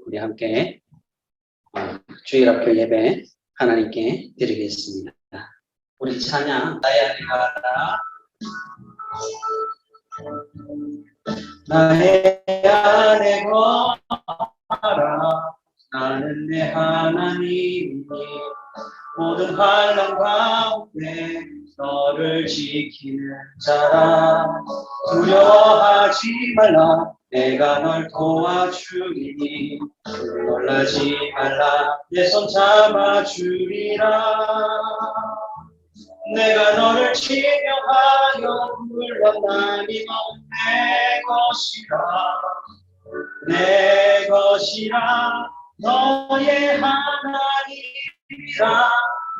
우리 함께 주일학교 예배 하나님께 드리겠습니다. 우리 찬양 나의 안에 가라 나의 안에 거하라 나는 내 하나님이 모든 환난 가운데 너를 지키는 자라 두려워하지 말라 내가 널 도와주리니 놀라지 말라 내 손 잡아주리라 내가 너를 지명하여 불렀나니 넌 내 것이라 너의 하나님이라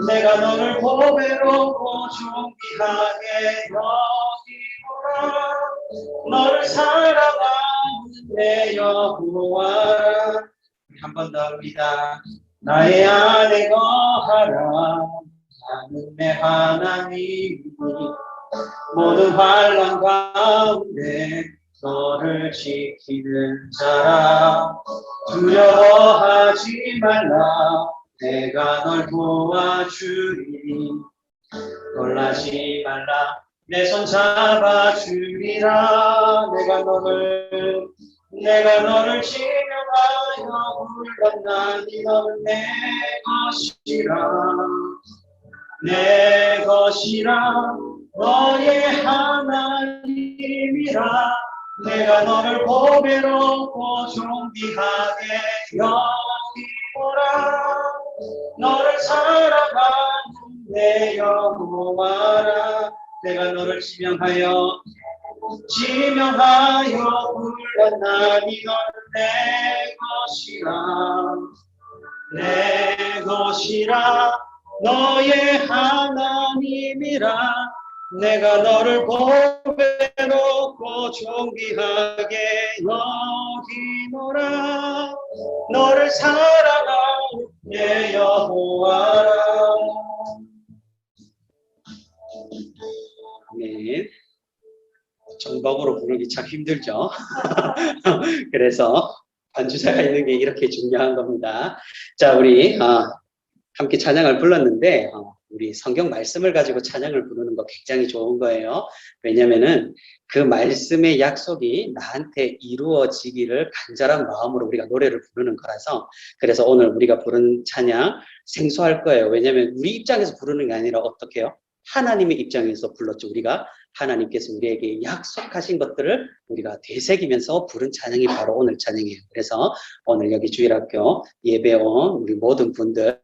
내가 너를 보배롭고 존귀하게 여기노라 너를 사랑하는 내 여호와라 한 번 더 합니다. 나의 안에 거하라 나는 내 하나님이 모든 환난 가운데 너를 지키는 자라 두려워하지 말라 내가 널 도와주리니 놀라지 말라 내 손 잡아주리라 내가 너를 지명하여 불렀나니 너는 내 것이라 너의 하나님이라 내가 너를 보배롭고 존귀하게 여기노라 너를 사랑하는 내 여호와라 내가 너를 지명하여 불렀나니 너는 내 것이라 너의 하나님이라 내가 너를 보배롭고 존귀하게 여기노라 너를 사랑하는 내 여호와라. 네, 정법으로 부르기 참 힘들죠. 그래서 반주자가 있는 게 이렇게 중요한 겁니다. 자, 우리 함께 찬양을 불렀는데 우리 성경 말씀을 가지고 찬양을 부르는 거 굉장히 좋은 거예요. 왜냐면은 그 말씀의 약속이 나한테 이루어지기를 간절한 마음으로 우리가 노래를 부르는 거라서 그래서 오늘 우리가 부른 찬양 생소할 거예요. 왜냐면 우리 입장에서 부르는 게 아니라 어떻게 해요? 하나님의 입장에서 불렀죠. 우리가 하나님께서 우리에게 약속하신 것들을 우리가 되새기면서 부른 찬양이 바로 오늘 찬양이에요. 그래서 오늘 여기 주일학교 예배 온 우리 모든 분들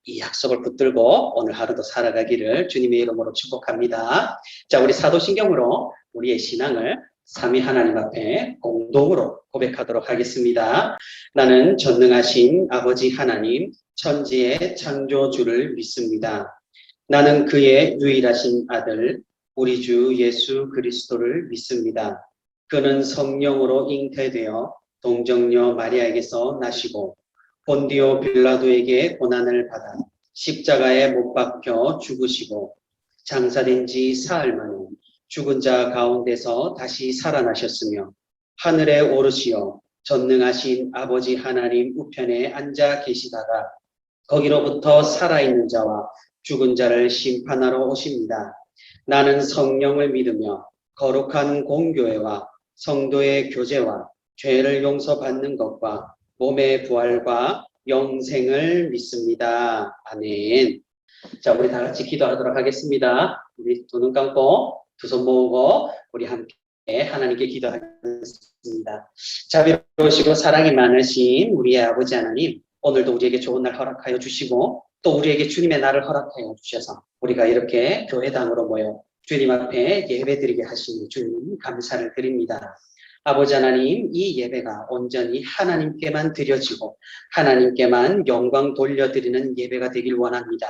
이 약속을 붙들고 오늘 하루도 살아가기를 주님의 이름으로 축복합니다. 자, 우리 사도신경으로 우리의 신앙을 삼위 하나님 앞에 공동으로 고백하도록 하겠습니다. 나는 전능하신 아버지 하나님 천지의 창조주를 믿습니다. 나는 그의 유일하신 아들 우리 주 예수 그리스도를 믿습니다. 그는 성령으로 잉태되어 동정녀 마리아에게서 나시고 본디오 빌라도에게 고난을 받아 십자가에 못 박혀 죽으시고 장사된 지 사흘 만에 죽은 자 가운데서 다시 살아나셨으며 하늘에 오르시어 전능하신 아버지 하나님 우편에 앉아 계시다가 거기로부터 살아있는 자와 죽은 자를 심판하러 오십니다. 나는 성령을 믿으며 거룩한 공교회와 성도의 교제와 죄를 용서받는 것과 몸의 부활과 영생을 믿습니다. 아멘. 자, 우리 다 같이 기도하도록 하겠습니다. 우리 두 눈 감고 두 손 모으고 우리 함께 하나님께 기도하겠습니다. 자비로우시고 사랑이 많으신 우리의 아버지 하나님, 오늘도 우리에게 좋은 날 허락하여 주시고 또 우리에게 주님의 날을 허락하여 주셔서 우리가 이렇게 교회당으로 모여 주님 앞에 예배드리게 하시니 주님 감사를 드립니다. 아버지 하나님, 이 예배가 온전히 하나님께만 드려지고 하나님께만 영광 돌려드리는 예배가 되길 원합니다.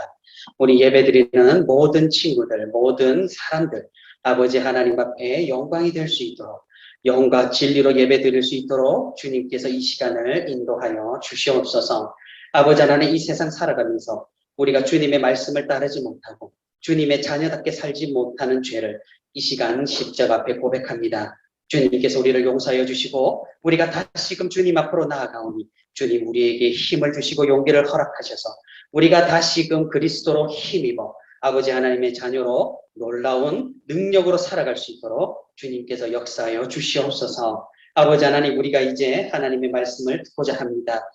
우리 예배드리는 모든 친구들, 모든 사람들 아버지 하나님 앞에 영광이 될 수 있도록 영과 진리로 예배드릴 수 있도록 주님께서 이 시간을 인도하여 주시옵소서. 아버지 하나님, 이 세상 살아가면서 우리가 주님의 말씀을 따르지 못하고 주님의 자녀답게 살지 못하는 죄를 이 시간 십자가 앞에 고백합니다. 주님께서 우리를 용서하여 주시고 우리가 다시금 주님 앞으로 나아가오니 주님 우리에게 힘을 주시고 용기를 허락하셔서 우리가 다시금 그리스도로 힘입어 아버지 하나님의 자녀로 놀라운 능력으로 살아갈 수 있도록 주님께서 역사하여 주시옵소서. 아버지 하나님, 우리가 이제 하나님의 말씀을 듣고자 합니다.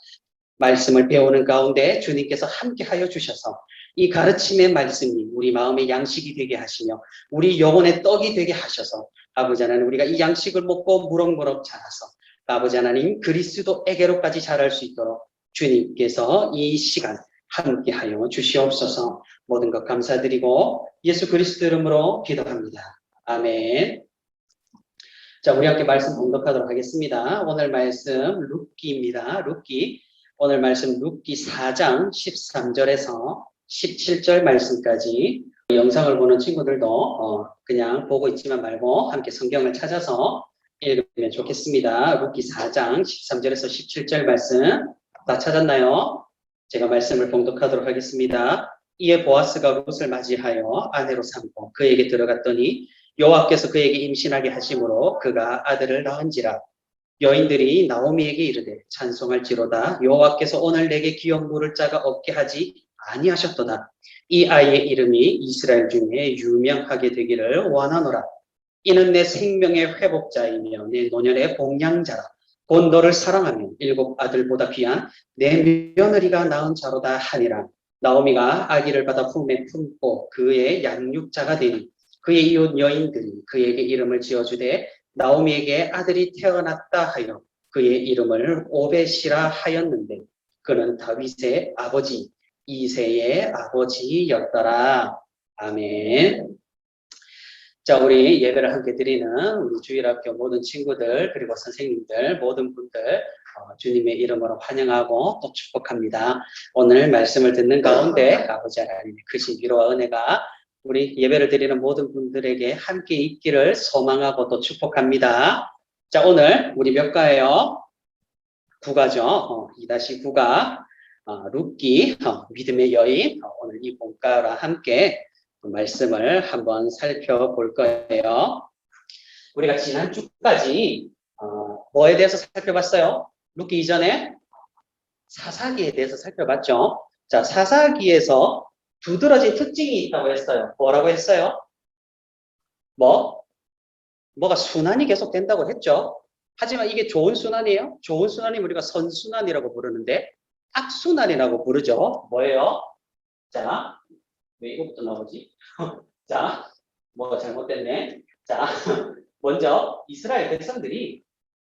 말씀을 배우는 가운데 주님께서 함께하여 주셔서 이 가르침의 말씀이 우리 마음의 양식이 되게 하시며 우리 영혼의 떡이 되게 하셔서 아버지 하나님, 우리가 이 양식을 먹고 무럭무럭 자라서 아버지 하나님 그리스도에게로까지 자랄 수 있도록 주님께서 이 시간 함께하여 주시옵소서. 모든 것 감사드리고 예수 그리스도 이름으로 기도합니다. 아멘. 자, 우리 함께 말씀 봉독하도록 하겠습니다. 오늘 말씀 룻기입니다. 룻기. 오늘 말씀 룻기 4장 13절에서 17절 말씀까지. 영상을 보는 친구들도 그냥 보고 있지만 말고 함께 성경을 찾아서 읽으면 좋겠습니다. 룻기 4장 13절에서 17절 말씀 다 찾았나요? 제가 말씀을 봉독하도록 하겠습니다. 이에 보아스가 룻을 맞이하여 아내로 삼고 그에게 들어갔더니 여호와께서 그에게 임신하게 하심으로 그가 아들을 낳은지라. 여인들이 나오미에게 이르되 찬송할지로다. 여호와께서 오늘 내게 기업 물을 자가 없게 하지 아니하셨도다. 이 아이의 이름이 이스라엘 중에 유명하게 되기를 원하노라. 이는 내 생명의 회복자이며 내 노년의 복량자라. 곧 너를 사랑하며 7 아들보다 귀한 내 며느리가 낳은 자로다 하니라. 나오미가 아기를 받아 품에 품고 그의 양육자가 되니 그의 이웃 여인들이 그에게 이름을 지어주되 나오미에게 아들이 태어났다 하여 그의 이름을 오벳이라 하였는데 그는 다윗의 아버지 이새의 아버지였더라. 아멘. 자, 우리 예배를 함께 드리는 우리 주일학교 모든 친구들 그리고 선생님들 모든 분들 주님의 이름으로 환영하고 또 축복합니다. 오늘 말씀을 듣는 가운데 아버지 하나님의 크신 위로와 은혜가 우리 예배를 드리는 모든 분들에게 함께 있기를 소망하고 또 축복합니다. 자, 오늘 우리 몇 가예요? 9가죠. 2-9가 룻기 믿음의 여인 오늘 이 본가와 함께 말씀을 한번 살펴볼 거예요. 우리가 지난주까지 뭐에 대해서 살펴봤어요? 룻기 이전에 사사기에 대해서 살펴봤죠. 자, 사사기에서 두드러진 특징이 있다고 했어요. 뭐라고 했어요? 뭐가 순환이 계속 된다고 했죠. 하지만 이게 좋은 순환이에요? 좋은 순환이면 우리가 선순환이라고 부르는데 악순환이라고 부르죠. 뭐예요? 자, 왜 이거부터 나오지? 자, 뭐가 잘못됐네. 자, 먼저 이스라엘 백성들이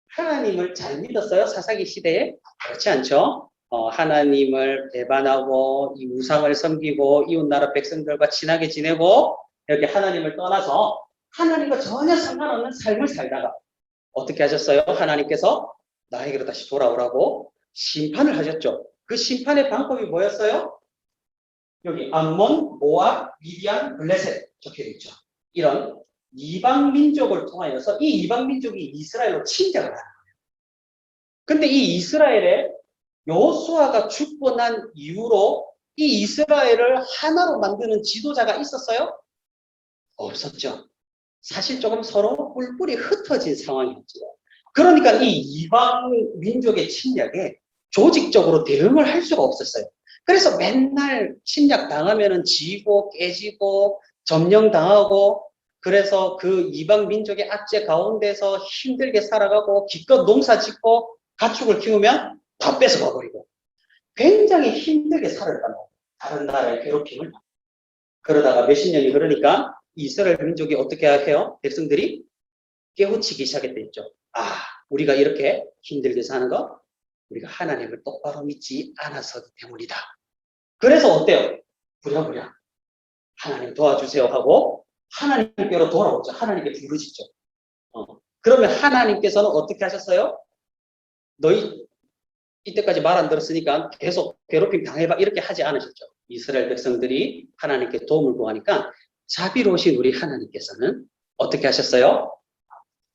하나님을 잘 믿었어요. 사사기 시대에? 그렇지 않죠? 하나님을 배반하고 이 우상을 섬기고 이웃나라 백성들과 친하게 지내고 이렇게 하나님을 떠나서 하나님과 전혀 상관없는 삶을 살다가 어떻게 하셨어요? 하나님께서 나에게로 다시 돌아오라고 심판을 하셨죠. 그 심판의 방법이 뭐였어요? 여기 암몬, 모압, 미디안, 블레셋 적혀 있죠. 이런 이방 민족을 통하여서 이 이방 민족이 이스라엘로 침략을 하는 거예요. 근데 이 이스라엘에 여호수아가 죽고 난 이후로 이 이스라엘을 하나로 만드는 지도자가 있었어요? 없었죠. 사실 조금 서로 뿔뿔이 흩어진 상황이었죠. 그러니까 이 이방 민족의 침략에 조직적으로 대응을 할 수가 없었어요. 그래서 맨날 침략 당하면은 지고 깨지고 점령당하고 그래서 그 이방 민족의 압제 가운데서 힘들게 살아가고 기껏 농사 짓고 가축을 키우면 다 뺏어가 버리고 굉장히 힘들게 살았다는 거예요. 다른 나라의 괴롭힘을. 그러다가 몇십 년이 흐르니까 이스라엘 민족이 어떻게 해요? 백성들이 깨우치기 시작했댔죠. 우리가 이렇게 힘들게 사는 거 우리가 하나님을 똑바로 믿지 않아서 때문이다. 그래서 어때요? 부랴부랴 하나님 도와주세요 하고 하나님께로 돌아오죠. 하나님께 부르짖죠. 그러면 하나님께서는 어떻게 하셨어요? 너희 이때까지 말 안 들었으니까 계속 괴롭힘 당해봐 이렇게 하지 않으셨죠. 이스라엘 백성들이 하나님께 도움을 구하니까 자비로우신 우리 하나님께서는 어떻게 하셨어요?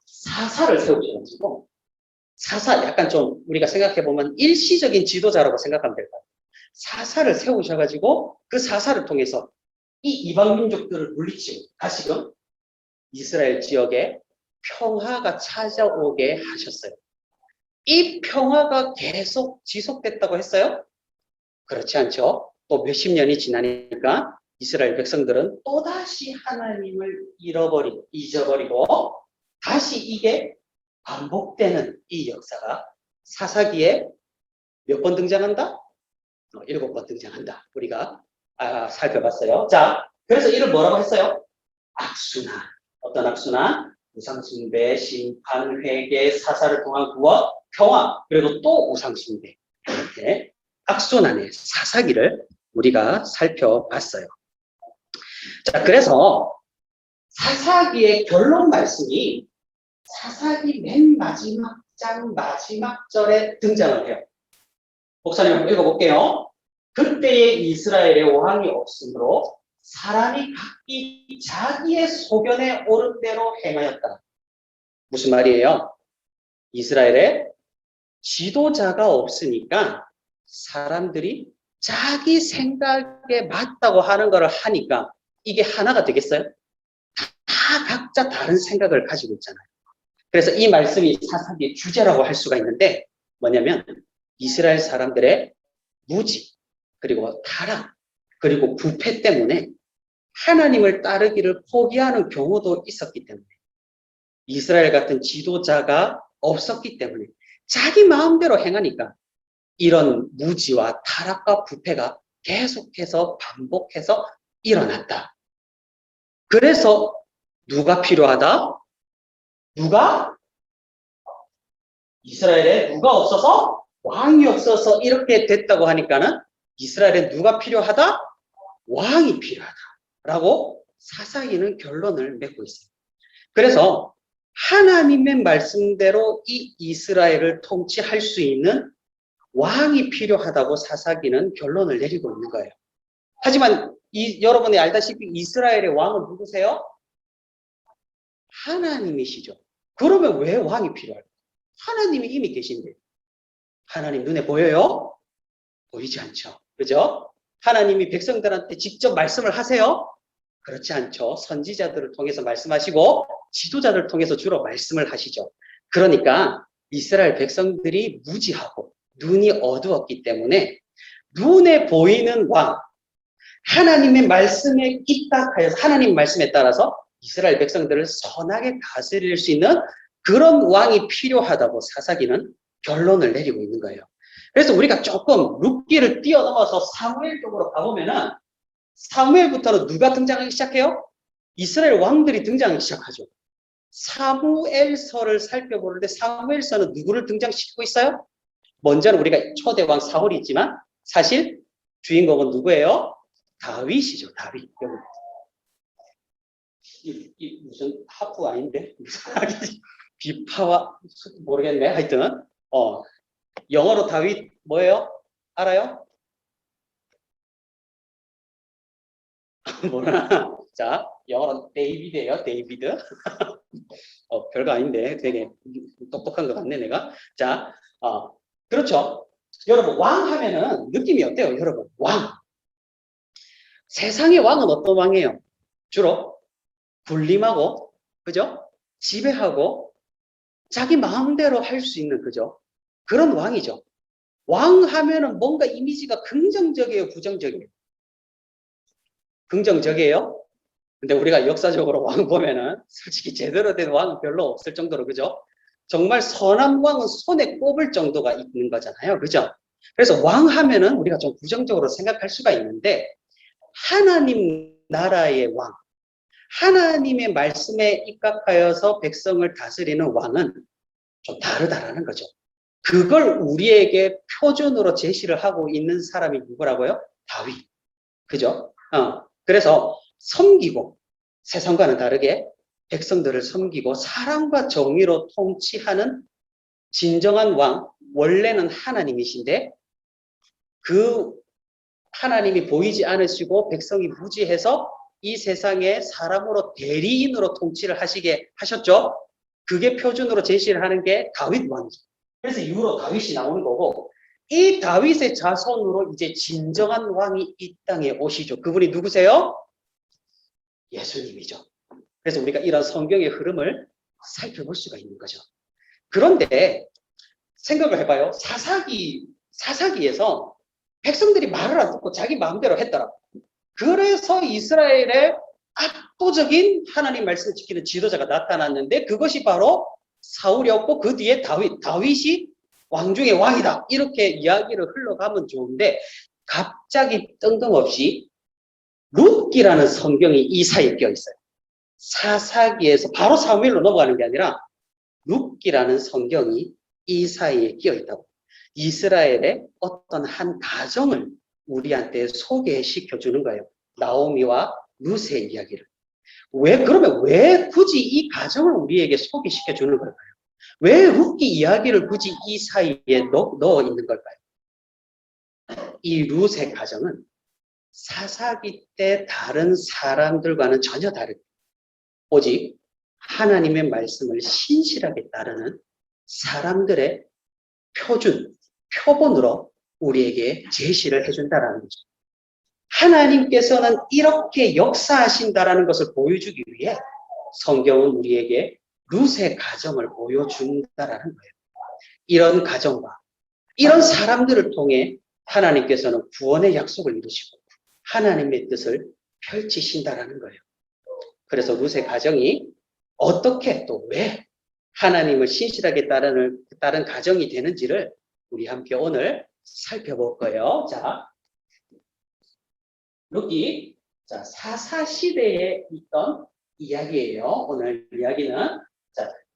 사사를 세우셔가지고 사사 약간 좀 우리가 생각해보면 일시적인 지도자라고 생각하면 될 거예요. 사사를 세우셔가지고 그 사사를 통해서 이 이방 민족들을 물리치고 다시금 이스라엘 지역에 평화가 찾아오게 하셨어요. 이 평화가 계속 지속됐다고 했어요? 그렇지 않죠. 또 몇십 년이 지나니까 이스라엘 백성들은 또다시 하나님을 잊어버리고 다시 이게 반복되는 이 역사가 사사기에 몇 번 등장한다? 7번 등장한다. 우리가 살펴봤어요. 자, 그래서 이를 뭐라고 했어요? 악순환. 어떤 악순환? 우상숭배, 심판, 회개, 사사를 통한 구원, 평화, 그리고 또 우상숭배. 이렇게 악순환의 사사기를 우리가 살펴봤어요. 자, 그래서 사사기의 결론 말씀이 사사기 맨 마지막 장 마지막 절에 등장을 해요. 목사님 한번 읽어볼게요. 그때의 이스라엘의 왕이 없으므로 사람이 각기 자기의 소견에 옳은 대로 행하였다. 무슨 말이에요? 이스라엘에 지도자가 없으니까 사람들이 자기 생각에 맞다고 하는 것을 하니까 이게 하나가 되겠어요? 다 각자 다른 생각을 가지고 있잖아요. 그래서 이 말씀이 사사기의 주제라고 할 수가 있는데 뭐냐면 이스라엘 사람들의 무지, 그리고 타락, 그리고 부패 때문에 하나님을 따르기를 포기하는 경우도 있었기 때문에 이스라엘 같은 지도자가 없었기 때문에 자기 마음대로 행하니까 이런 무지와 타락과 부패가 계속해서 반복해서 일어났다. 그래서 누가 필요하다? 이스라엘에 누가 없어서? 왕이 없어서 이렇게 됐다고 하니까는 이스라엘에 누가 필요하다? 왕이 필요하다라고 사사기는 결론을 맺고 있어요. 그래서 하나님의 말씀대로 이 이스라엘을 통치할 수 있는 왕이 필요하다고 사사기는 결론을 내리고 있는 거예요. 하지만 여러분이 알다시피 이스라엘의 왕은 누구세요? 하나님이시죠. 그러면 왜 왕이 필요할까요? 하나님이 이미 계신데 하나님 눈에 보여요? 보이지 않죠. 그죠? 하나님이 백성들한테 직접 말씀을 하세요? 그렇지 않죠. 선지자들을 통해서 말씀하시고 지도자들을 통해서 주로 말씀을 하시죠. 그러니까 이스라엘 백성들이 무지하고 눈이 어두웠기 때문에 눈에 보이는 왕, 하나님의 말씀에 입각하여서 하나님 말씀에 따라서 이스라엘 백성들을 선하게 다스릴 수 있는 그런 왕이 필요하다고 사사기는 결론을 내리고 있는 거예요. 그래서 우리가 조금 룻기를 뛰어넘어서 사무엘 쪽으로 가보면은 사무엘부터는 누가 등장하기 시작해요? 이스라엘 왕들이 등장하기 시작하죠. 사무엘서를 살펴보는데 사무엘서는 누구를 등장시키고 있어요? 먼저는 우리가 초대왕 사울이 있지만 사실 주인공은 누구예요? 다윗이죠. 다윗. 이 무슨 하프 아닌데? 비파와 모르겠네. 하여튼 영어로 다윗 뭐예요? 알아요? 뭐라? 자, 영어로 데이비드예요. 데이비드. 별거 아닌데 되게 똑똑한 것 같네 내가. 자, 그렇죠. 여러분 왕 하면은 느낌이 어때요? 여러분 왕. 세상의 왕은 어떤 왕이에요? 주로 군림하고, 그죠? 지배하고 자기 마음대로 할 수 있는, 그죠? 그런 왕이죠. 왕 하면은 뭔가 이미지가 긍정적이에요, 부정적이에요? 긍정적이에요? 근데 우리가 역사적으로 왕 보면은 솔직히 제대로 된 왕은 별로 없을 정도로, 그죠? 정말 선한 왕은 손에 꼽을 정도가 있는 거잖아요. 그죠? 그래서 왕 하면은 우리가 좀 부정적으로 생각할 수가 있는데 하나님 나라의 왕, 하나님의 말씀에 입각하여서 백성을 다스리는 왕은 좀 다르다라는 거죠. 그걸 우리에게 표준으로 제시를 하고 있는 사람이 누구라고요? 다윗. 그죠? 그래서 섬기고 세상과는 다르게 백성들을 섬기고 사랑과 정의로 통치하는 진정한 왕, 원래는 하나님이신데 그 하나님이 보이지 않으시고 백성이 무지해서 이 세상에 사람으로 대리인으로 통치를 하시게 하셨죠. 그게 표준으로 제시를 하는 게 다윗 왕이죠. 그래서 이후로 다윗이 나오는 거고 이 다윗의 자손으로 이제 진정한 왕이 이 땅에 오시죠. 그분이 누구세요? 예수님이죠. 그래서 우리가 이런 성경의 흐름을 살펴볼 수가 있는 거죠. 그런데 생각을 해봐요. 사사기에서 백성들이 말을 안 듣고 자기 마음대로 했더라. 그래서 이스라엘의 압도적인 하나님 말씀을 지키는 지도자가 나타났는데 그것이 바로 사울이었고 그 뒤에 다윗이 왕 중의 왕이다. 이렇게 이야기를 흘러가면 좋은데 갑자기 뜬금없이 룻기라는 성경이 이 사이에 껴 있어요. 사사기에서 바로 사무엘로 넘어가는 게 아니라 룻기라는 성경이 이 사이에 끼어 있다고. 이스라엘의 어떤 한 가정을 우리한테 소개시켜 주는 거예요. 나오미와 룻의 이야기를. 그러면 왜 굳이 이 가정을 우리에게 소개시켜 주는 걸까요? 왜 룻기 이야기를 굳이 이 사이에 넣어 있는 걸까요? 이 룻의 가정은 사사기 때 다른 사람들과는 전혀 다르게 오직 하나님의 말씀을 신실하게 따르는 사람들의 표본으로 우리에게 제시를 해준다라는 거죠. 하나님께서는 이렇게 역사하신다라는 것을 보여주기 위해 성경은 우리에게 룻의 가정을 보여준다라는 거예요. 이런 가정과 이런 사람들을 통해 하나님께서는 구원의 약속을 이루시고 하나님의 뜻을 펼치신다라는 거예요. 그래서 룻의 가정이 어떻게 또 왜 하나님을 신실하게 따른 가정이 되는지를 우리 함께 오늘 살펴볼 거예요. 자, 룻기 사사시대에 있던 이야기예요. 오늘 이야기는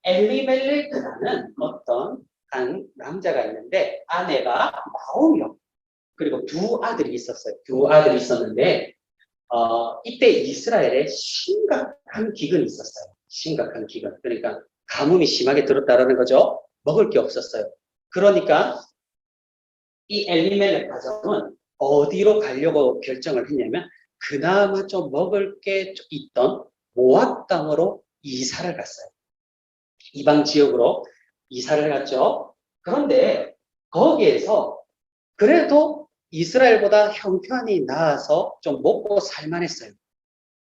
엘리멜렉이라는 어떤 한 남자가 있는데 아내가 나오미요. 그리고 두 아들이 있었어요. 두 아들이 있었는데 이때 이스라엘에 심각한 기근이 있었어요. 심각한 기근. 그러니까 가뭄이 심하게 들었다라는 거죠. 먹을 게 없었어요. 그러니까 이 엘리멜렉 가정은 어디로 가려고 결정을 했냐면 그나마 좀 먹을 게 있던 모압 땅으로 이사를 갔어요. 이방 지역으로 이사를 갔죠. 그런데 거기에서 그래도 이스라엘보다 형편이 나아서 좀 먹고 살만했어요.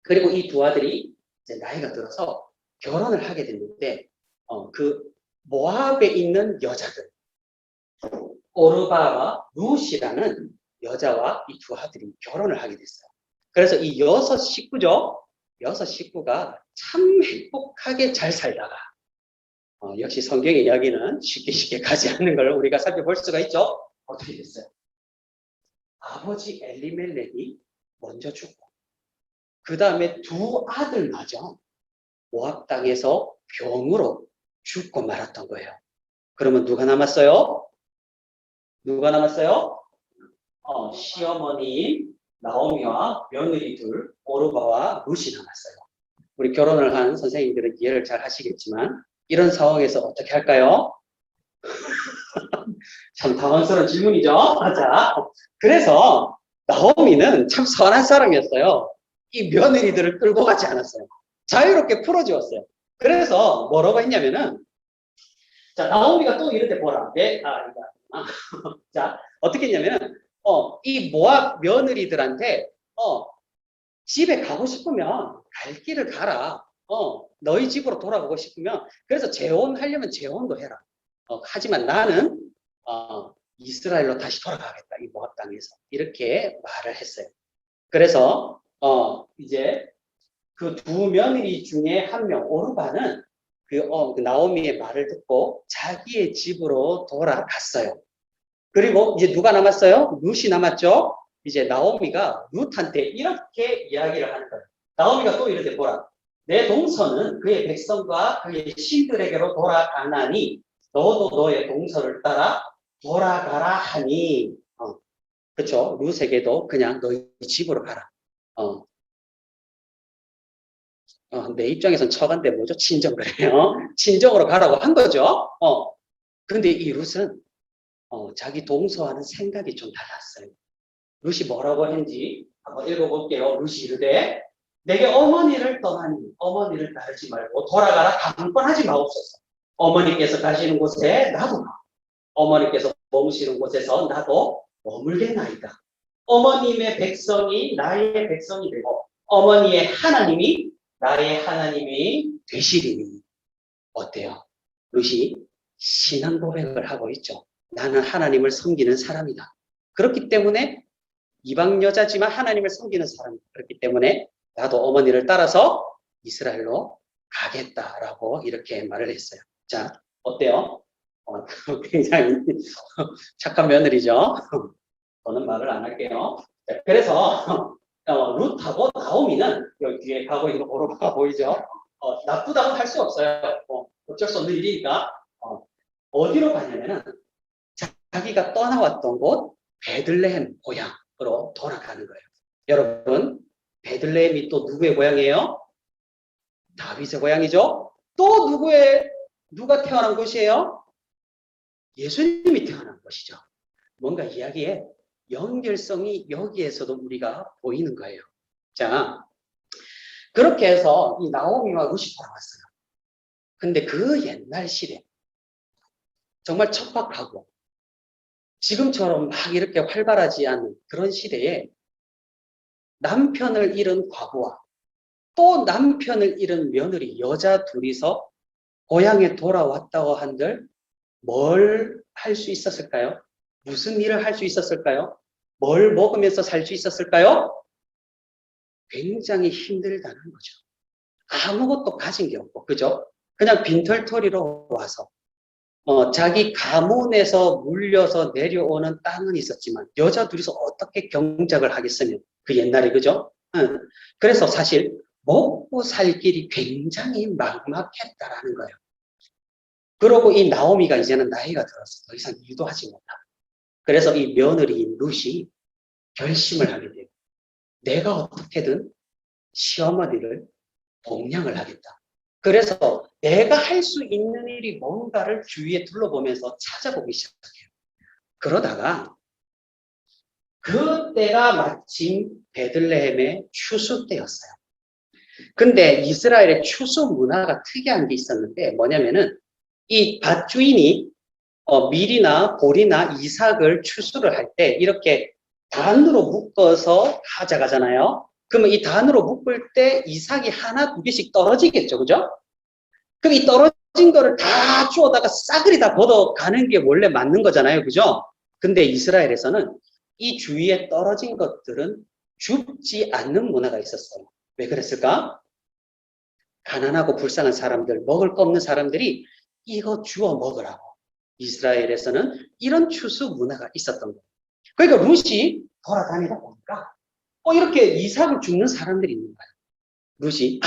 그리고 이 두 아들이 이제 나이가 들어서 결혼을 하게 됐는데 그 모압에 있는 여자들 오르바와 룻이라는 여자와 이 두 아들이 결혼을 하게 됐어요. 그래서 이 여섯 식구죠. 여섯 식구가 참 행복하게 잘 살다가 역시 성경의 이야기는 쉽게 가지 않는 걸 우리가 살펴볼 수가 있죠. 어떻게 됐어요? 아버지 엘리멜렉이 먼저 죽고 그 다음에 두 아들마저 모압 땅에서 병으로 죽고 말았던 거예요. 그러면 누가 남았어요? 누가 남았어요? 시어머니 나오미와 며느리 둘 오르바와 룻이 남았어요. 우리 결혼을 한 선생님들은 이해를 잘 하시겠지만 이런 상황에서 어떻게 할까요? 참 당황스러운 질문이죠. 자, 그래서 나오미는 참 선한 사람이었어요. 이 며느리들을 끌고 가지 않았어요. 자유롭게 풀어주었어요. 그래서 뭐라고 했냐면은 나오미가 또 이럴 때 보라. 자, 어떻게 했냐면은 이 모압 며느리들한테 집에 가고 싶으면 갈 길을 가라. 너희 집으로 돌아가고 싶으면 그래서 재혼하려면 재혼도 해라. 하지만 나는 이스라엘로 다시 돌아가겠다. 이 모압 땅에서 이렇게 말을 했어요. 그래서 이제 그 두 며느리 중에 한 명 오르바는 그 나오미의 말을 듣고 자기의 집으로 돌아갔어요. 그리고 이제 누가 남았어요? 룻이 남았죠. 이제 나오미가 룻한테 이렇게 이야기를 하는 거예요. 나오미가 또 이렇게 보라. 내 동서는 그의 백성과 그의 신들에게로 돌아가나니 너도 너의 동서를 따라 돌아가라 하니. 그렇죠. 룻에게도 그냥 너희 집으로 가라. 내 입장에선 처간데 뭐죠? 친정을 해요. 친정으로 가라고 한 거죠. 근데 이 룻은 자기 동서와는 생각이 좀 달랐어요. 룻이 뭐라고 했는지 한번 읽어볼게요. 룻이 이르되 내게 어머니를 떠나니 어머니를 따르지 말고 돌아가라 강권하지 마옵소서. 어머니께서 가시는 곳에 나도 가. 어머니께서 머무시는 곳에서 나도 머물겠나이다. 어머님의 백성이 나의 백성이 되고 어머니의 하나님이 나의 하나님이 되시리니. 어때요? 룻이 신앙 고백을 하고 있죠. 나는 하나님을 섬기는 사람이다. 그렇기 때문에 이방 여자지만 하나님을 섬기는 사람이다. 그렇기 때문에 나도 어머니를 따라서 이스라엘로 가겠다라고 이렇게 말을 했어요. 자, 어때요? 굉장히 착한 며느리죠. 저는 말을 안 할게요. 자, 그래서 룻하고 나오미는 여기 뒤에 가고 있는 오로바가 보이죠? 나쁘다고 할 수 없어요. 어쩔 수 없는 일이니까. 어디로 가냐면은 자기가 떠나왔던 곳 베들레헴 고향으로 돌아가는 거예요. 여러분, 베들레헴이 또 누구의 고향이에요? 다윗의 고향이죠. 또 누가 태어난 곳이에요? 예수님이 태어난 곳이죠. 뭔가 이야기에 연결성이 여기에서도 우리가 보이는 거예요. 자, 그렇게 해서 이 나오미와 룻이 돌아왔어요. 근데 그 옛날 시대, 정말 척박하고 지금처럼 막 이렇게 활발하지 않은 그런 시대에 남편을 잃은 과부와 또 남편을 잃은 며느리 여자 둘이서 고향에 돌아왔다고 한들 뭘 할 수 있었을까요? 무슨 일을 할 수 있었을까요? 뭘 먹으면서 살 수 있었을까요? 굉장히 힘들다는 거죠. 아무것도 가진 게 없고, 그죠? 그냥 빈털터리로 와서 자기 가문에서 물려서 내려오는 땅은 있었지만 여자 둘이서 어떻게 경작을 하겠으면 그 옛날에, 그죠? 응. 그래서 사실 먹고 살 길이 굉장히 막막했다라는 거예요. 그러고 이 나오미가 이제는 나이가 들어서 더 이상 일도 하지 못하고, 그래서 이 며느리인 룻이 결심을 하게 돼요. 내가 어떻게든 시어머니를 봉양을 하겠다. 그래서 내가 할 수 있는 일이 뭔가를 주위에 둘러보면서 찾아보기 시작해요. 그러다가 그때가 마침 베들레헴의 추수 때였어요. 근데 이스라엘의 추수 문화가 특이한 게 있었는데 뭐냐면은 이 밭주인이 밀이나 보리나 이삭을 추수를 할 때 이렇게 단으로 묶어서 가져가잖아요. 그러면 이 단으로 묶을 때 이삭이 하나 두 개씩 떨어지겠죠, 그죠? 그럼 이 떨어진 거를 다 주워다가 싸그리 다 걷어가는 게 원래 맞는 거잖아요, 그죠? 근데 이스라엘에서는 이 주위에 떨어진 것들은 줍지 않는 문화가 있었어요. 왜 그랬을까? 가난하고 불쌍한 사람들, 먹을 거 없는 사람들이 이거 주워 먹으라고. 이스라엘에서는 이런 추수 문화가 있었던 거예요. 그러니까 룻이 돌아다니다 보니까 이렇게 이삭을 줍는 사람들이 있는 거예요. 룻이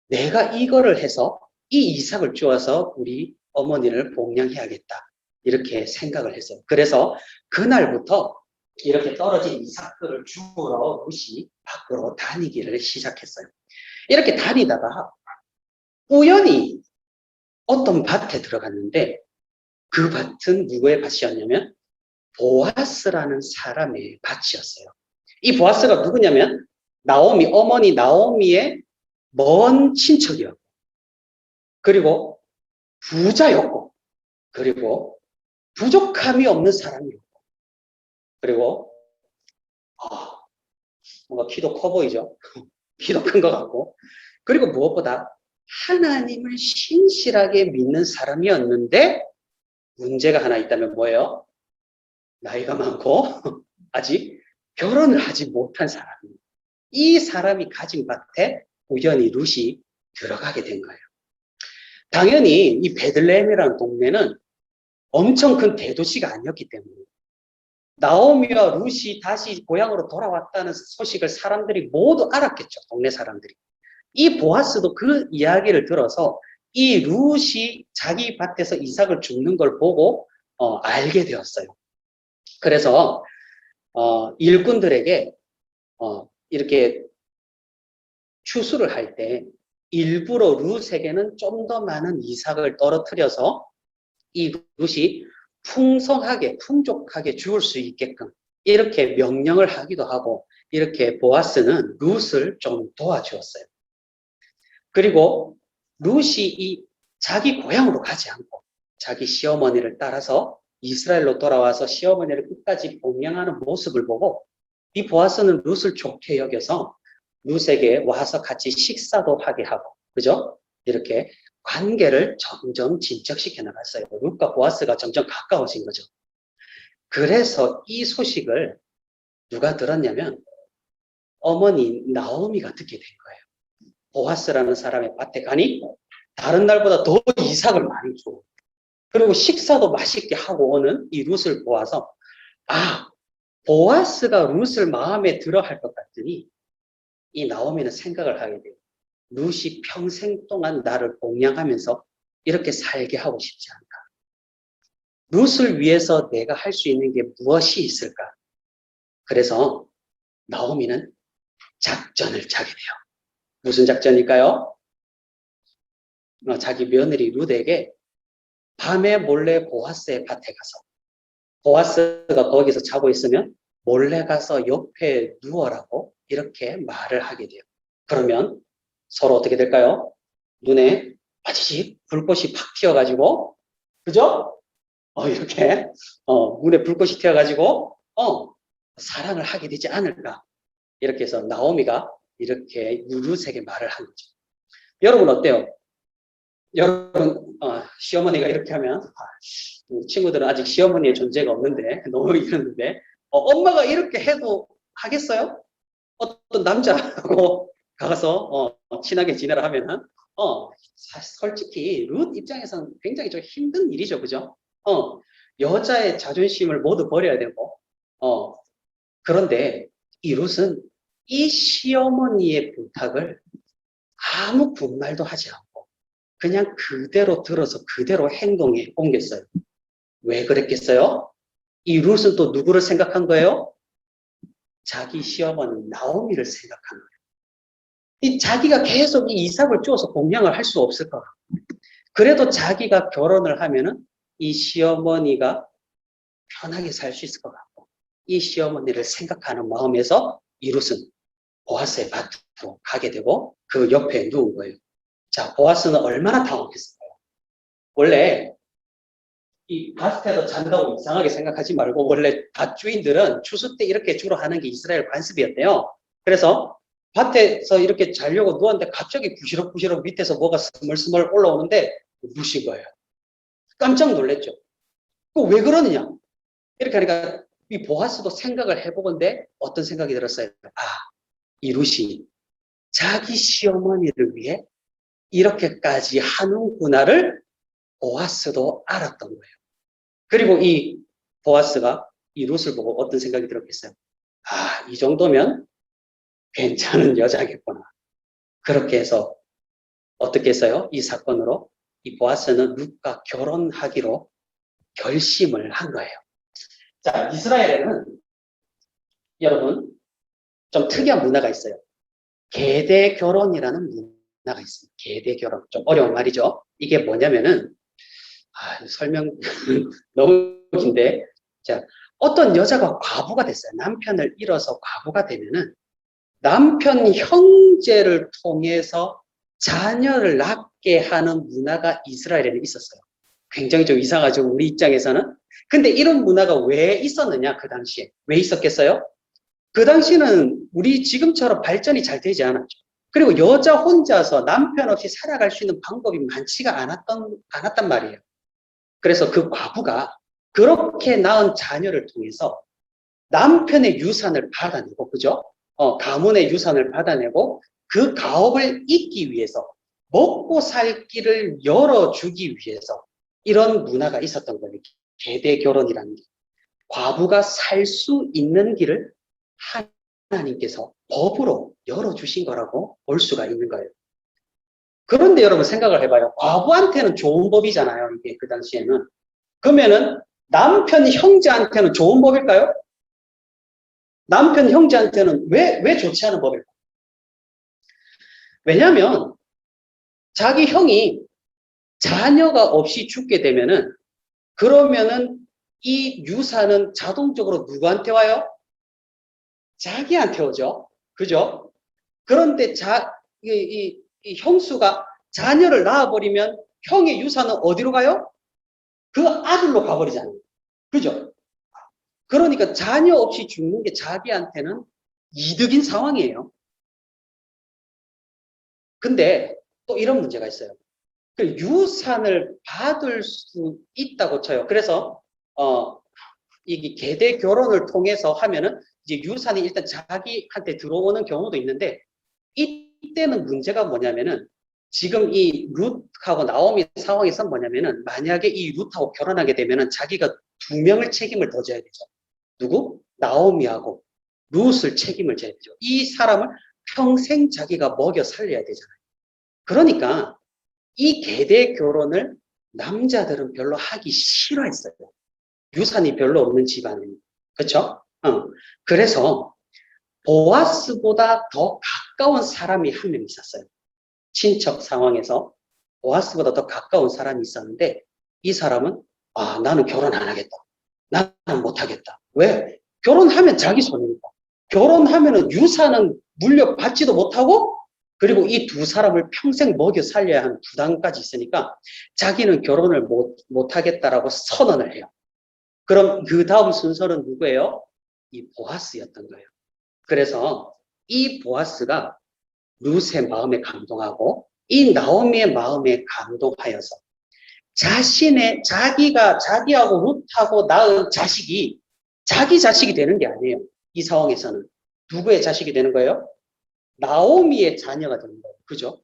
내가 이거를 해서 이 이삭을 주어서 우리 어머니를 봉양해야겠다. 이렇게 생각을 했어요. 그래서 그날부터 이렇게 떨어진 이삭들을 주우러 룻이 밖으로 다니기를 시작했어요. 이렇게 다니다가 우연히 어떤 밭에 들어갔는데 그 밭은 누구의 밭이었냐면 보아스라는 사람의 밭이었어요. 이 보아스가 누구냐면 어머니 나오미의 먼 친척이었고, 그리고 부자였고, 그리고 부족함이 없는 사람이었고, 그리고 뭔가 키도 커 보이죠? 키도 큰 것 같고, 그리고 무엇보다 하나님을 신실하게 믿는 사람이었는데 문제가 하나 있다면 뭐예요? 나이가 많고 아직 결혼을 하지 못한 사람입니다. 이 사람이 가진 밭에 우연히 룻이 들어가게 된 거예요. 당연히 이 베들레헴이라는 동네는 엄청 큰 대도시가 아니었기 때문에 나오미와 룻이 다시 고향으로 돌아왔다는 소식을 사람들이 모두 알았겠죠. 동네 사람들이. 이 보아스도 그 이야기를 들어서 이 룻이 자기 밭에서 이삭을 줍는 걸 보고 알게 되었어요. 그래서 일꾼들에게 이렇게 추수를 할 때 일부러 룻에게는 좀 더 많은 이삭을 떨어뜨려서 이 룻이 풍성하게 풍족하게 주울 수 있게끔 이렇게 명령을 하기도 하고, 이렇게 보아스는 룻을 좀 도와주었어요. 그리고 룻이 자기 고향으로 가지 않고 자기 시어머니를 따라서 이스라엘로 돌아와서 시어머니를 끝까지 봉양하는 모습을 보고 이 보아스는 룻을 좋게 여겨서 룻에게 와서 같이 식사도 하게 하고, 그죠? 이렇게 관계를 점점 진척시켜 나갔어요. 룻과 보아스가 점점 가까워진 거죠. 그래서 이 소식을 누가 들었냐면 어머니 나오미가 듣게 된 거예요. 보아스라는 사람의 밭에 가니 다른 날보다 더 이삭을 많이 줘. 그리고 식사도 맛있게 하고 오는 이 룻을 보아서 보아스가 룻을 마음에 들어 할 것 같더니 이 나오미는 생각을 하게 돼요. 룻이 평생 동안 나를 공양하면서 이렇게 살게 하고 싶지 않다. 룻을 위해서 내가 할 수 있는 게 무엇이 있을까? 그래서 나오미는 작전을 짜게 돼요. 무슨 작전일까요? 자기 며느리 룻에게 밤에 몰래 보아스의 밭에 가서 보아스가 거기서 자고 있으면 몰래 가서 옆에 누워라고 이렇게 말을 하게 돼요. 그러면 서로 어떻게 될까요? 눈에 빠지직 불꽃이 팍 튀어가지고, 그죠? 이렇게, 눈에 불꽃이 튀어가지고, 사랑을 하게 되지 않을까. 이렇게 해서 나오미가 이렇게 룻에게 말을 한 거죠. 여러분 어때요? 여러분, 시어머니가 이렇게 하면, 친구들은 아직 시어머니의 존재가 없는데, 너무 이러는데, 엄마가 이렇게 해도 하겠어요? 어떤 남자하고 가서, 친하게 지내라 하면은, 솔직히, 룻 입장에서는 굉장히 좀 힘든 일이죠. 그죠? 여자의 자존심을 모두 버려야 되고, 그런데 이 룻은 이 시어머니의 부탁을 아무 군말도 하지 않고, 그냥 그대로 들어서 그대로 행동에 옮겼어요. 왜 그랬겠어요? 이 룻은 또 누구를 생각한 거예요? 자기 시어머니 나오미를 생각한 거예요. 이 자기가 계속 이 이삭을 주어서 공양을 할 수 없을 것 같고, 그래도 자기가 결혼을 하면은 이 시어머니가 편하게 살 수 있을 것 같고, 이 시어머니를 생각하는 마음에서 이 룻은 보아스의 밭으로 가게 되고 그 옆에 누운 거예요. 자, 보아스는 얼마나 당황했을까요? 원래 이 밭에서 잔다고 이상하게 생각하지 말고 원래 밭주인들은 추수 때 이렇게 주로 하는 게 이스라엘 관습이었대요. 그래서 밭에서 이렇게 자려고 누웠는데 갑자기 부시럭부시럭 밑에서 뭐가 스멀스멀 올라오는데 무신 거예요. 깜짝 놀랐죠. 왜 그러느냐? 이렇게 하니까 이 보아스도 생각을 해보건데 어떤 생각이 들었어요? 이 룻이 자기 시어머니를 위해 이렇게까지 하는구나를 보아스도 알았던 거예요. 그리고 이 보아스가 이 룻을 보고 어떤 생각이 들었겠어요? 이 정도면 괜찮은 여자겠구나. 그렇게 해서 어떻게 했어요? 이 사건으로 이 보아스는 룻과 결혼하기로 결심을 한 거예요. 자, 이스라엘에는 여러분 좀 특이한 문화가 있어요. 계대 결혼이라는 문화가 있습니다. 계대 결혼. 좀 어려운 말이죠. 이게 뭐냐면은 설명 너무 긴데, 자, 어떤 여자가 과부가 됐어요. 남편을 잃어서 과부가 되면은 남편 형제를 통해서 자녀를 낳게 하는 문화가 이스라엘에는 있었어요. 굉장히 좀 이상하죠, 우리 입장에서는. 근데 이런 문화가 왜 있었느냐, 그 당시에. 왜 있었겠어요? 그 당시는 우리 지금처럼 발전이 잘 되지 않았죠. 그리고 여자 혼자서 남편 없이 살아갈 수 있는 방법이 많지가 않았단 말이에요. 그래서 그 과부가 그렇게 낳은 자녀를 통해서 남편의 유산을 받아내고, 그죠? 가문의 유산을 받아내고 그 가업을 잇기 위해서 먹고 살 길을 열어주기 위해서 이런 문화가 있었던 거예요. 계대 결혼이라는 게. 과부가 살 수 있는 길을 하나님께서 법으로 열어주신 거라고 볼 수가 있는 거예요. 그런데 여러분 생각을 해봐요. 과부한테는 좋은 법이잖아요. 이게 그 당시에는. 그러면은 남편 형제한테는 좋은 법일까요? 남편 형제한테는 왜 좋지 않은 법일까요? 왜냐하면 자기 형이 자녀가 없이 죽게 되면은 그러면은 이 유산은 자동적으로 누구한테 와요? 자기한테 오죠. 그죠? 그런데 이 형수가 자녀를 낳아버리면 형의 유산은 어디로 가요? 그 아들로 가버리잖아요. 그죠? 그러니까 자녀 없이 죽는 게 자기한테는 이득인 상황이에요. 근데 또 이런 문제가 있어요. 그 유산을 받을 수 있다고 쳐요. 그래서 이게 계대 결혼을 통해서 하면은 이제 유산이 일단 자기한테 들어오는 경우도 있는데, 이때는 문제가 뭐냐면은 지금 이 룻하고 나오미 상황에서 뭐냐면은 만약에 이 룻하고 결혼하게 되면은 자기가 두 명을 책임을 더 져야 되죠. 누구? 나오미하고 룻을 책임을 져야 되죠. 이 사람을 평생 자기가 먹여 살려야 되잖아요. 그러니까 이 계대 결혼을 남자들은 별로 하기 싫어했어요. 유산이 별로 없는 집안은. 그렇죠? 그래서 보아스보다 더 가까운 사람이 한 명 있었어요. 친척 상황에서 보아스보다 더 가까운 사람이 있었는데, 이 사람은 나는 결혼 안 하겠다. 나는 못 하겠다. 왜? 결혼하면 자기 손해니까. 결혼하면은 유산은 물려받지도 못하고, 그리고 이 두 사람을 평생 먹여 살려야 하는 부담까지 있으니까 자기는 결혼을 못 하겠다라고 선언을 해요. 그럼 그 다음 순서는 누구예요? 이 보아스였던 거예요. 그래서 이 보아스가 룻의 마음에 감동하고 이 나오미의 마음에 감동하여서 자기하고 룻하고 낳은 자식이 자기 자식이 되는 게 아니에요. 이 상황에서는 누구의 자식이 되는 거예요? 나오미의 자녀가 되는 거예요. 그죠?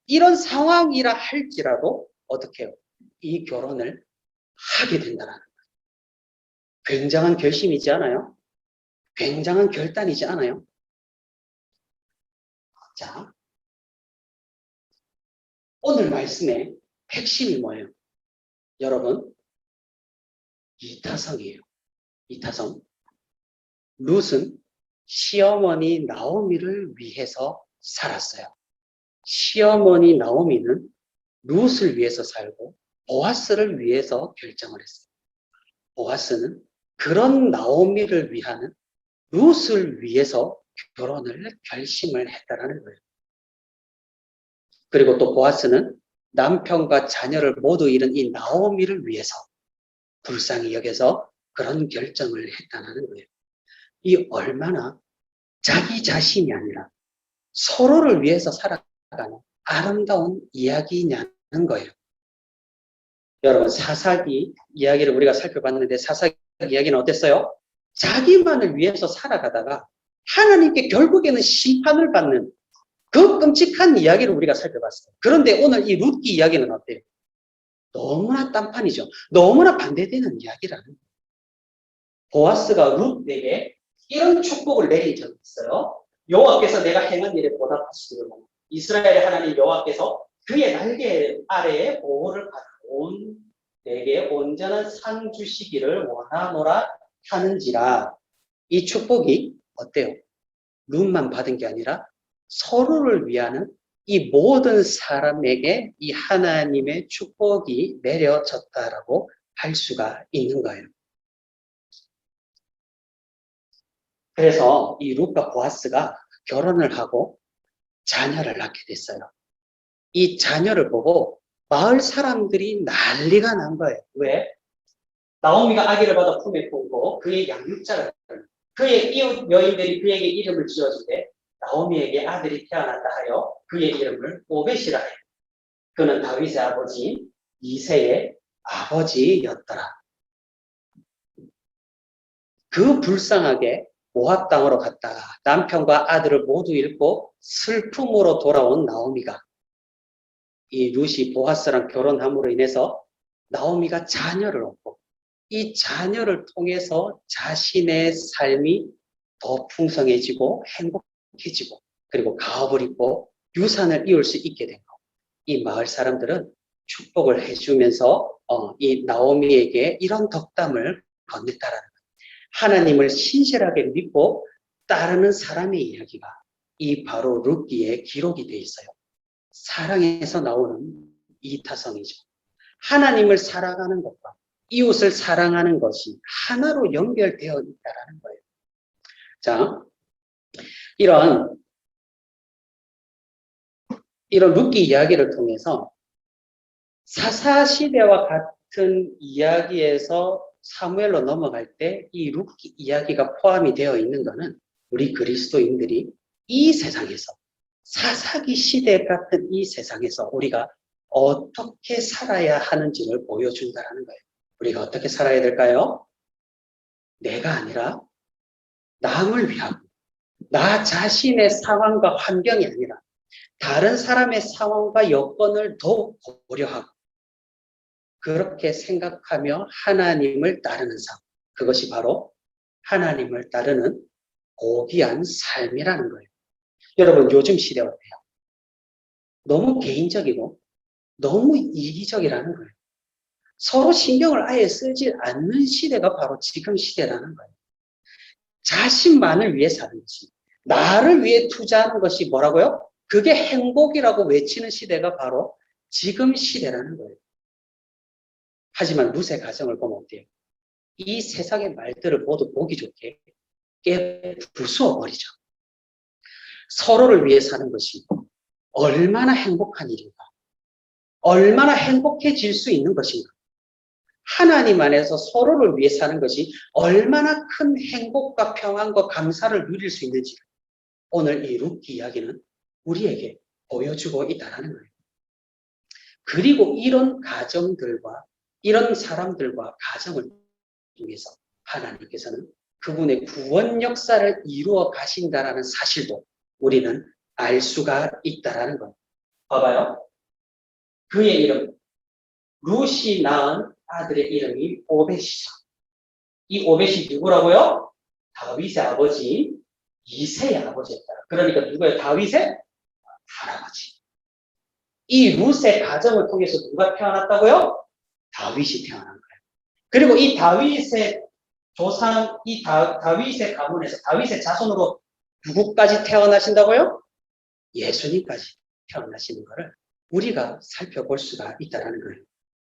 이런 상황이라 할지라도 어떻게 해요? 이 결혼을 하게 된다는 거예요. 굉장한 결심이지 않아요? 굉장한 결단이지 않아요? 자, 오늘 말씀의 핵심이 뭐예요? 여러분, 이타성이에요. 이타성. 룻은 시어머니 나오미를 위해서 살았어요. 시어머니 나오미는 룻을 위해서 살고 보아스를 위해서 결정을 했어요. 보아스는 그런 나오미를 위하는 룻을 위해서 결혼을 결심을 했다라는 거예요. 그리고 또 보아스는 남편과 자녀를 모두 잃은 이 나오미를 위해서 불쌍히 여겨서 그런 결정을 했다는 거예요. 이 얼마나 자기 자신이 아니라 서로를 위해서 살아가는 아름다운 이야기냐는 거예요. 여러분, 사사기 이야기를 우리가 살펴봤는데 사사기 이야기는 어땠어요? 자기만을 위해서 살아가다가 하나님께 결국에는 심판을 받는 그 끔찍한 이야기를 우리가 살펴봤어요. 그런데 오늘 이 룻기 이야기는 어때요? 너무나 딴판이죠. 너무나 반대되는 이야기라는 거예요. 보아스가 룻에게 이런 축복을 내린 적이 있어요. 여호와께서 내가 행한 일에 보답하시기로 이스라엘의 하나님 여호와께서 그의 날개 아래에 보호를 받아온 내게 온전한 상 주시기를 원하노라 하는지라. 이 축복이 어때요? 룻만 받은 게 아니라 서로를 위하는 이 모든 사람에게 이 하나님의 축복이 내려졌다라고 할 수가 있는 거예요. 그래서 이 룻과 보아스가 결혼을 하고 자녀를 낳게 됐어요. 이 자녀를 보고 마을 사람들이 난리가 난 거예요. 왜? 나오미가 아기를 받아 품에 품고 그의 양육자를 그의 이웃 여인들이 그에게 이름을 지어주되 나오미에게 아들이 태어났다 하여 그의 이름을 오벳이라 해요. 그는 다윗의 아버지 이새의 아버지였더라. 그 불쌍하게 모압 땅으로 갔다가 남편과 아들을 모두 잃고 슬픔으로 돌아온 나오미가 이 룻이 보아스랑 결혼함으로 인해서 나오미가 자녀를 얻고 이 자녀를 통해서 자신의 삶이 더 풍성해지고 행복해지고 그리고 가업을 입고 유산을 이을 수 있게 된 거. 이 마을 사람들은 축복을 해주면서 이 나오미에게 이런 덕담을 건넸다라는 거예요. 하나님을 신실하게 믿고 따르는 사람의 이야기가 이 바로 룻기에 기록이 되어 있어요. 사랑에서 나오는 이타성이죠. 하나님을 사랑하는 것과 이웃을 사랑하는 것이 하나로 연결되어 있다는 거예요. 자, 이런 룻기 이야기를 통해서 사사시대와 같은 이야기에서 사무엘로 넘어갈 때 이 룻기 이야기가 포함이 되어 있는 것은 우리 그리스도인들이 이 세상에서 사사기 시대 같은 이 세상에서 우리가 어떻게 살아야 하는지를 보여준다는 거예요. 우리가 어떻게 살아야 될까요? 내가 아니라 남을 위하고 나 자신의 상황과 환경이 아니라 다른 사람의 상황과 여건을 더욱 고려하고 그렇게 생각하며 하나님을 따르는 삶. 그것이 바로 하나님을 따르는 고귀한 삶이라는 거예요. 여러분 요즘 시대 어때요? 너무 개인적이고 너무 이기적이라는 거예요. 서로 신경을 아예 쓰지 않는 시대가 바로 지금 시대라는 거예요. 자신만을 위해 사는 것이, 나를 위해 투자하는 것이 뭐라고요? 그게 행복이라고 외치는 시대가 바로 지금 시대라는 거예요. 하지만 룻의 가정을 보면 어때요? 이 세상의 말들을 모두 보기 좋게 깨 부수어 버리죠. 서로를 위해 사는 것이 얼마나 행복한 일인가? 얼마나 행복해질 수 있는 것인가? 하나님 안에서 서로를 위해 사는 것이 얼마나 큰 행복과 평안과 감사를 누릴 수 있는지 오늘 이 룻기 이야기는 우리에게 보여주고 있다는 거예요. 그리고 이런 가정들과 이런 사람들과 가정을 통해서 하나님께서는 그분의 구원 역사를 이루어 가신다라는 사실도 우리는 알 수가 있다라는 거예요. 봐봐요. 그의 이름, 룻이 낳은 아들의 이름이 오벳이죠. 이 오벳이 누구라고요? 다윗의 아버지 이새의 아버지였다. 그러니까 누구예요? 다윗의 할아버지. 이 룻의 가정을 통해서 누가 태어났다고요? 다윗이 태어난 거예요. 그리고 이 다윗의 조상, 이 다윗의 가문에서 다윗의 자손으로 누구까지 태어나신다고요? 예수님까지 태어나시는 것을 우리가 살펴볼 수가 있다는 거예요.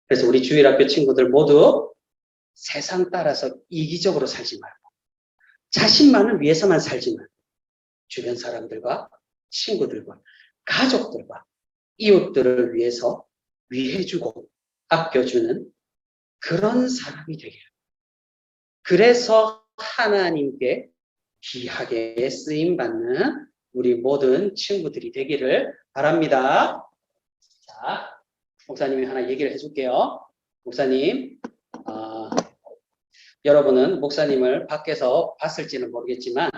그래서 우리 주일학교 친구들 모두 세상 따라서 이기적으로 살지 말고 자신만을 위해서만 살지 말고 주변 사람들과 친구들과 가족들과 이웃들을 위해서 위해주고 아껴주는 그런 사람이 되기를. 그래서 하나님께 귀하게 쓰임받는 우리 모든 친구들이 되기를 바랍니다. 자, 목사님이 하나 얘기를 해줄게요. 목사님, 여러분은 목사님을 밖에서 봤을지는 모르겠지만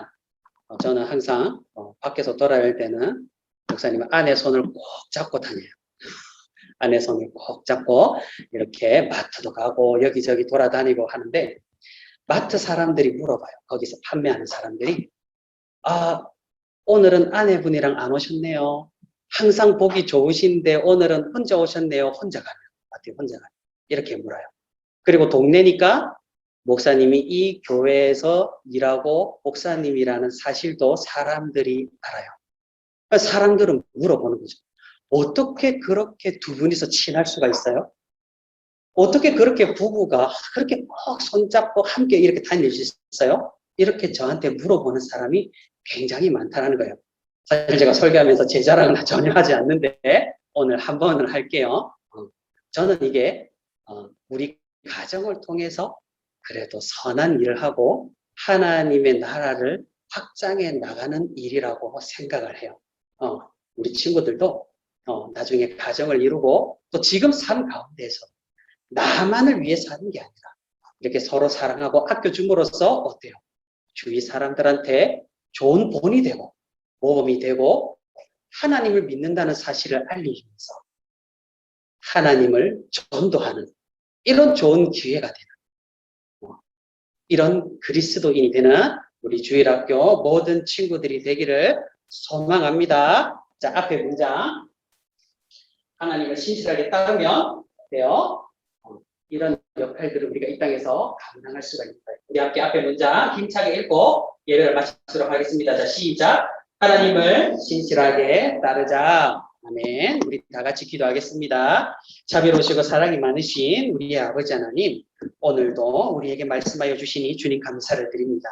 저는 항상 밖에서 돌아다닐 때는 목사님은 아내 손을 꼭 잡고 다녀요. 아내 손을 꼭 잡고 이렇게 마트도 가고 여기저기 돌아다니고 하는데 마트 사람들이 물어봐요. 거기서 판매하는 사람들이 오늘은 아내분이랑 안 오셨네요. 항상 보기 좋으신데 오늘은 혼자 오셨네요. 혼자 가요. 마트에 혼자 가요. 이렇게 물어요. 그리고 동네니까 목사님이 이 교회에서 일하고 목사님이라는 사실도 사람들이 알아요. 사람들은 물어보는 거죠. 어떻게 그렇게 두 분이서 친할 수가 있어요? 어떻게 그렇게 부부가 그렇게 꼭 손잡고 함께 이렇게 다닐 수 있어요? 이렇게 저한테 물어보는 사람이 굉장히 많다는 거예요. 사실 제가 설교하면서 제 자랑은 전혀 하지 않는데 오늘 한 번은 할게요. 저는 이게 우리 가정을 통해서 그래도 선한 일을 하고 하나님의 나라를 확장해 나가는 일이라고 생각을 해요. 우리 친구들도 나중에 가정을 이루고 또 지금 삶 가운데서 나만을 위해 사는 게 아니라 이렇게 서로 사랑하고 아껴줌으로써 어때요? 주위 사람들한테 좋은 본이 되고 모범이 되고 하나님을 믿는다는 사실을 알리면서 하나님을 전도하는 이런 좋은 기회가 되는 이런 그리스도인이 되는 우리 주일학교 모든 친구들이 되기를 소망합니다. 자, 앞에 문장 하나님을 신실하게 따르면 돼요. 이런 역할들을 우리가 이 땅에서 감당할 수가 있는 거예요. 우리 함께 앞에 문장 힘차게 읽고 예배를 마치도록 하겠습니다. 자, 시작. 하나님을 신실하게 따르자. 아멘. 우리 다 같이 기도하겠습니다. 자비로우시고 사랑이 많으신 우리의 아버지 하나님, 오늘도 우리에게 말씀하여 주시니 주님 감사를 드립니다.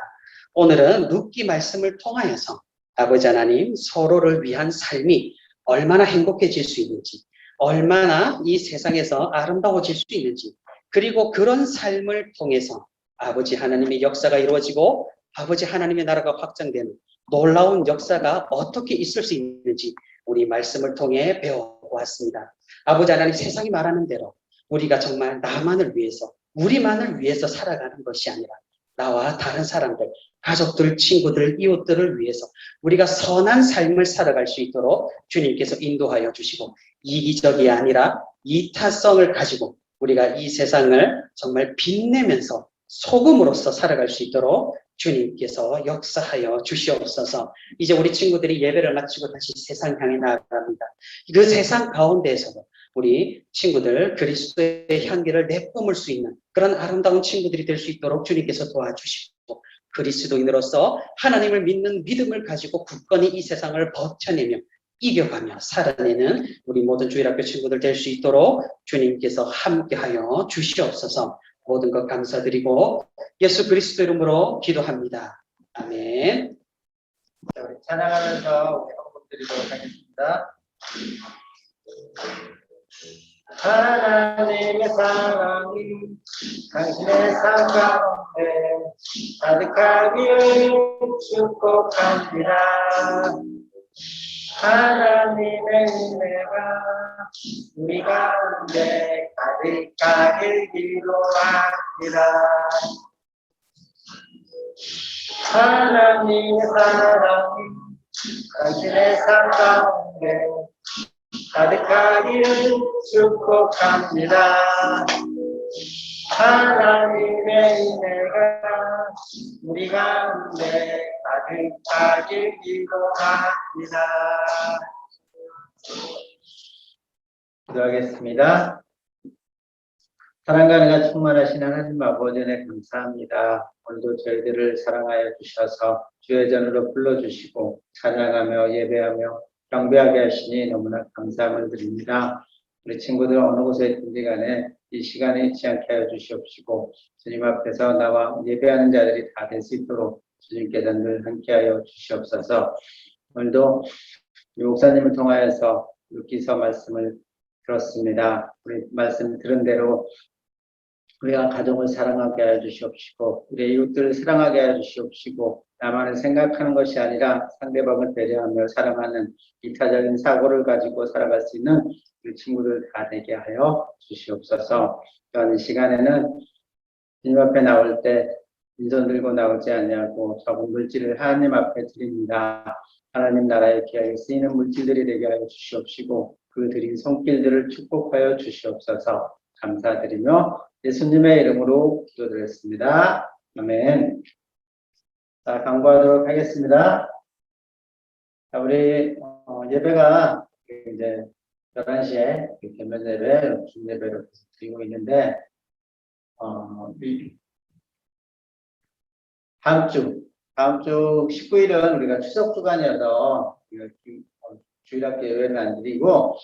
오늘은 룻기 말씀을 통하여서 아버지 하나님 서로를 위한 삶이 얼마나 행복해질 수 있는지, 얼마나 이 세상에서 아름다워질 수 있는지, 그리고 그런 삶을 통해서 아버지 하나님의 역사가 이루어지고 아버지 하나님의 나라가 확장되는 놀라운 역사가 어떻게 있을 수 있는지 우리 말씀을 통해 배워보았습니다. 아버지 하나님, 세상이 말하는 대로 우리가 정말 나만을 위해서, 우리만을 위해서 살아가는 것이 아니라 나와 다른 사람들, 가족들, 친구들, 이웃들을 위해서 우리가 선한 삶을 살아갈 수 있도록 주님께서 인도하여 주시고, 이기적이 아니라 이타성을 가지고 우리가 이 세상을 정말 빛내면서 소금으로서 살아갈 수 있도록 주님께서 역사하여 주시옵소서. 이제 우리 친구들이 예배를 마치고 다시 세상 향해 나아갑니다. 그 세상 가운데에서도 우리 친구들 그리스도의 향기를 내뿜을 수 있는 그런 아름다운 친구들이 될 수 있도록 주님께서 도와주시고, 그리스도인으로서 하나님을 믿는 믿음을 가지고 굳건히 이 세상을 버텨내며 이겨가며 살아내는 우리 모든 주일학교 친구들 될 수 있도록 주님께서 함께하여 주시옵소서. 모든 것 감사드리고 예수 그리스도 이름으로 기도합니다. 아멘. 자, 우리 찬양하면서 우리 한번 드리도록 하겠습니다. 하나님의 사랑이 당신의 삶 가운데 가득하기를 축복합니다. 하나님의 은혜가 우리 가운데 가득하길 기도합니다. 하나님의 사랑이 당신의 삶 가운데 가득하기를 축복합니다. 하나님의 은혜가 우리 가운데 가득하길 기도합니다. 기도하겠습니다. 사랑과 은혜가 충만하신 하나님 아버지 은혜 감사합니다. 오늘도 저희들을 사랑하여 주셔서 주의 전으로 불러주시고 찬양하며 예배하며 경배하게 하시니 너무나 감사함을 드립니다. 우리 친구들 어느 곳에 있든지 간에 이 시간에 잊지 않게 하여 주시옵시고, 주님 앞에서 나와 예배하는 자들이 다 될 수 있도록 주님께서 늘 함께하여 주시옵소서. 오늘도 이 목사님을 통하여서 루키서 말씀을 들었습니다. 우리 말씀 들은 대로 우리가 가족을 사랑하게 하여 주시옵시고, 우리 이웃들을 사랑하게 하여 주시옵시고, 나만을 생각하는 것이 아니라 상대방을 배려하며 사랑하는 이타적인 사고를 가지고 살아갈 수 있는 우리 친구들 다 되게 하여 주시옵소서. 또한 이 시간에는 주님 앞에 나올 때 인손 들고 나오지 아니하고 적은 물질을 하나님 앞에 드립니다. 하나님 나라에 귀하게 쓰이는 물질들이 되게 하여 주시옵시고, 그 드린 손길들을 축복하여 주시옵소서. 감사드리며 예수님의 이름으로 기도드렸습니다. 아멘. 자, 강구하도록 하겠습니다. 자, 우리 예배가 이제 11시에 대면 예배, 중 예배를 드리고 있는데, 다음 주 19일은 우리가 추석 주간이어서 주일학교 예배는 안 드리고,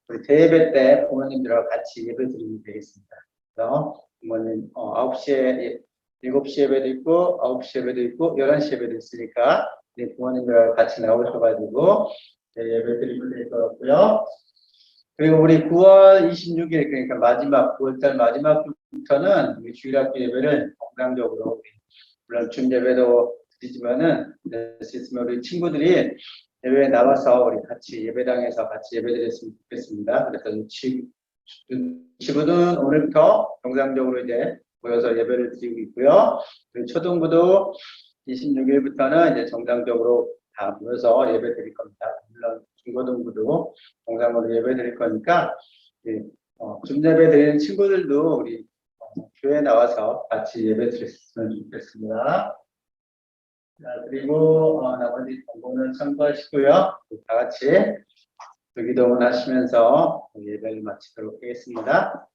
우리 대예배 때 부모님들하고 같이 예배 드리면 되겠습니다. 그래서 부모님 9시에 7시 예배도 있고 9시 예배도 있고 11시 예배도 있으니까 우리 부모님들하고 같이 나오셔가지고 예배 드리면 될 것 같고요. 그리고 우리 9월 26일, 그러니까 마지막 9월달 마지막부터는 우리 주일학교 예배를 건강적으로, 물론 중 예배도 드리지만은 수 있으면 우리 친구들이 예배에 나와서 우리 같이 예배당에서 같이 예배드렸으면 좋겠습니다. 그래서 친구들은 오늘부터 정상적으로 이제 모여서 예배를 드리고 있고요. 그리고 초등부도 26일부터는 이제 정상적으로 다 모여서 예배 드릴 겁니다. 물론 중고등부도 정상으로 예배 드릴 거니까 중예배 드리는 친구들도 우리 교회에 나와서 같이 예배 드렸으면 좋겠습니다. 자, 그리고 나머지 정보는 참고하시고요. 다 같이 기도문 하시면서 예배를 마치도록 하겠습니다.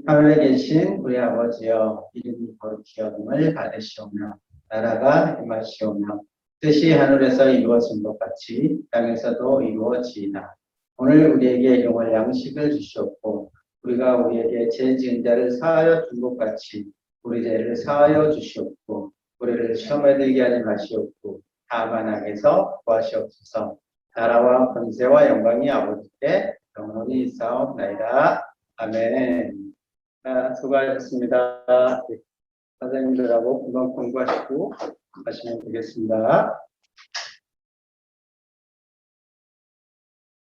하늘에 계신 우리 아버지여, 이름이 거룩히 여김을 받으시오며 나라가 임하시오며 뜻이 하늘에서 이루어진 것 같이 땅에서도 이루어지이다. 오늘 우리에게 영원한 양식을 주시옵고, 우리가 우리에게 죄 지은 자를 사하여 준 것 같이 우리 죄를 사하여 주시옵고, 우리를 시험에 들게 하지 마시옵고 다만 악에서 구하시옵소서. 나라와 권세와 영광이 아버지께 영원히 있사옵나이다. 아멘. 수고하셨습니다. 선생님들하고 금방 공부하시고 가시면 되겠습니다.